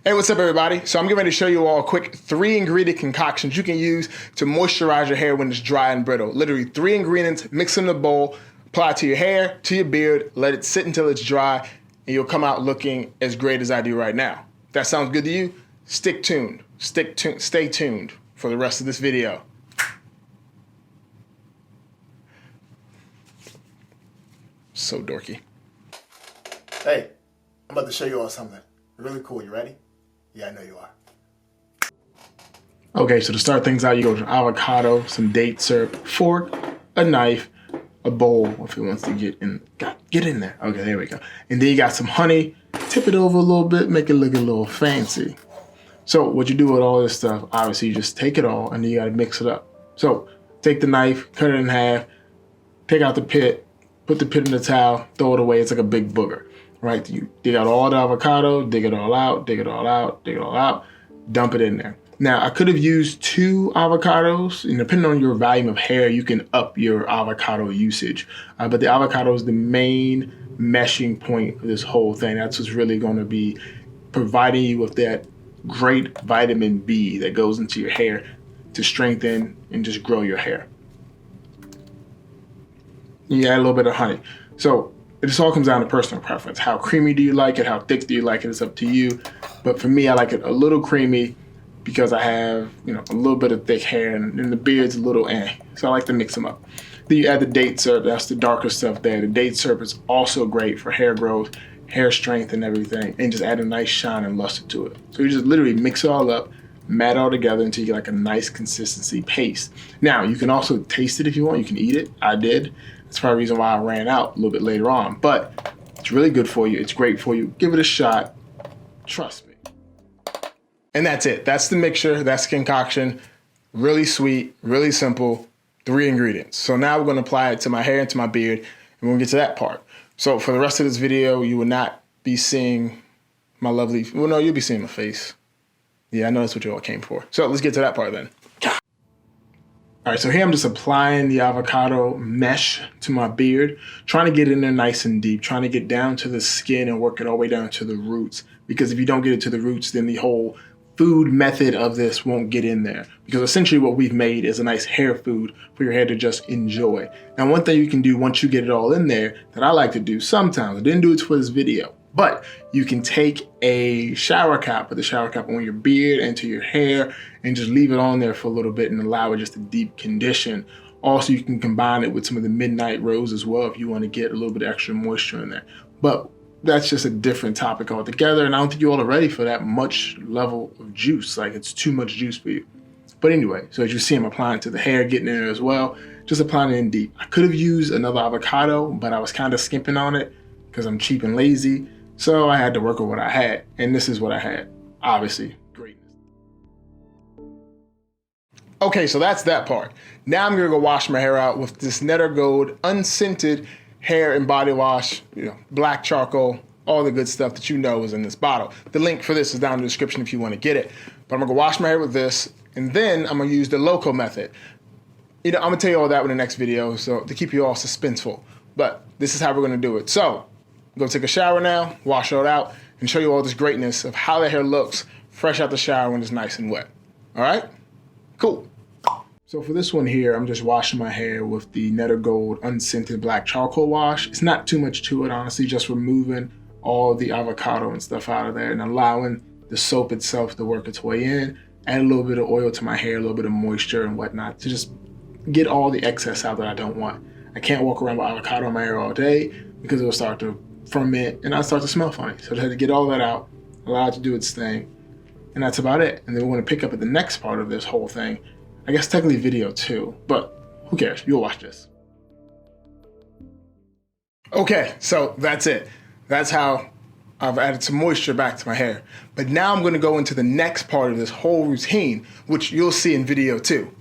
Hey, what's up everybody? So I'm getting ready to show you all a quick 3 ingredient concoctions you can use to moisturize your hair when it's dry and brittle. Literally 3 ingredients, mix in a bowl, apply it to your hair, to your beard, let it sit until it's dry, and you'll come out looking as great as I do right now. If that sounds good to you, stay tuned for the rest of this video. So dorky. Hey, I'm about to show you all something really cool. You ready? Yeah, I know you are. Okay, so to start things out, you go with avocado, some date syrup, fork, a knife, a bowl if it wants to get in there. Okay, there we go. And then you got some honey, tip it over a little bit, make it look a little fancy. So what you do with all this stuff, obviously you just take it all and then you gotta mix it up. So take the knife, cut it in half, take out the pit, put the pit in the towel, throw it away. It's like a big booger, right? You dig out all the avocado, dig it all out, dig it all out, dig it all out, dump it in there. Now, I could have used 2 avocados, and depending on your volume of hair, you can up your avocado usage. But the avocado is the main meshing point for this whole thing. That's what's really going to be providing you with that great vitamin B that goes into your hair to strengthen and just grow your hair. You add a little bit of honey. So it just all comes down to personal preference. How creamy do you like it? How thick do you like it? It's up to you. But for me, I like it a little creamy because I have, a little bit of thick hair and the beard's a little So I like to mix them up. Then you add the date syrup. That's the darker stuff there. The date syrup is also great for hair growth, hair strength and everything, and just add a nice shine and luster to it. So you just literally mix it all up, mat it all together until you get like a nice consistency paste. Now, you can also taste it if you want. You can eat it. I did. That's probably the reason why I ran out a little bit later on. But it's really good for you. It's great for you. Give it a shot. Trust me. And that's it. That's the mixture. That's the concoction. Really sweet, really simple. 3 ingredients. So now we're going to apply it to my hair and to my beard, and we're going to get to that part. So for the rest of this video, you will not be seeing my lovely, well, no, you'll be seeing my face. Yeah, I know that's what you all came for. So let's get to that part then. All right, so here I'm just applying the avocado mesh to my beard, trying to get in there nice and deep, trying to get down to the skin and work it all the way down to the roots. Because if you don't get it to the roots, then the whole food method of this won't get in there. Because essentially what we've made is a nice hair food for your hair to just enjoy. Now, one thing you can do once you get it all in there that I like to do sometimes, I didn't do it for this video, but you can take a shower cap, put the shower cap on your beard and to your hair and just leave it on there for a little bit and allow it just to deep condition. Also, you can combine it with some of the midnight rose as well if you want to get a little bit of extra moisture in there. But that's just a different topic altogether, and I don't think you all are ready for that much level of juice. Like, it's too much juice for you. But anyway, so as you see, I'm applying it to the hair, getting in there as well, just applying it in deep. I could have used another avocado, but I was kind of skimping on it because I'm cheap and lazy. So I had to work with what I had, and this is what I had. Obviously, greatness. Okay, so that's that part. Now I'm gonna go wash my hair out with this Netter Gold unscented hair and body wash, black charcoal, all the good stuff that you know is in this bottle. The link for this is down in the description if you want to get it. But I'm gonna go wash my hair with this, and then I'm gonna use the loco method. I'm gonna tell you all that in the next video, so to keep you all suspenseful. But this is how we're gonna do it. So, go take a shower now, wash it out, and show you all this greatness of how the hair looks fresh out the shower when it's nice and wet. All right? Cool. So for this one here, I'm just washing my hair with the Netter Gold unscented black charcoal wash. It's not too much to it, honestly, just removing all the avocado and stuff out of there and allowing the soap itself to work its way in. Add a little bit of oil to my hair, a little bit of moisture and whatnot to just get all the excess out that I don't want. I can't walk around with avocado in my hair all day because it'll start to ferment and I start to smell funny. So I had to get all that out, allow it to do its thing, and that's about it. And then we're going to pick up at the next part of this whole thing. I guess technically video 2, but who cares? You'll watch this. Okay, so that's it. That's how I've added some moisture back to my hair. But now I'm going to go into the next part of this whole routine, which you'll see in video 2.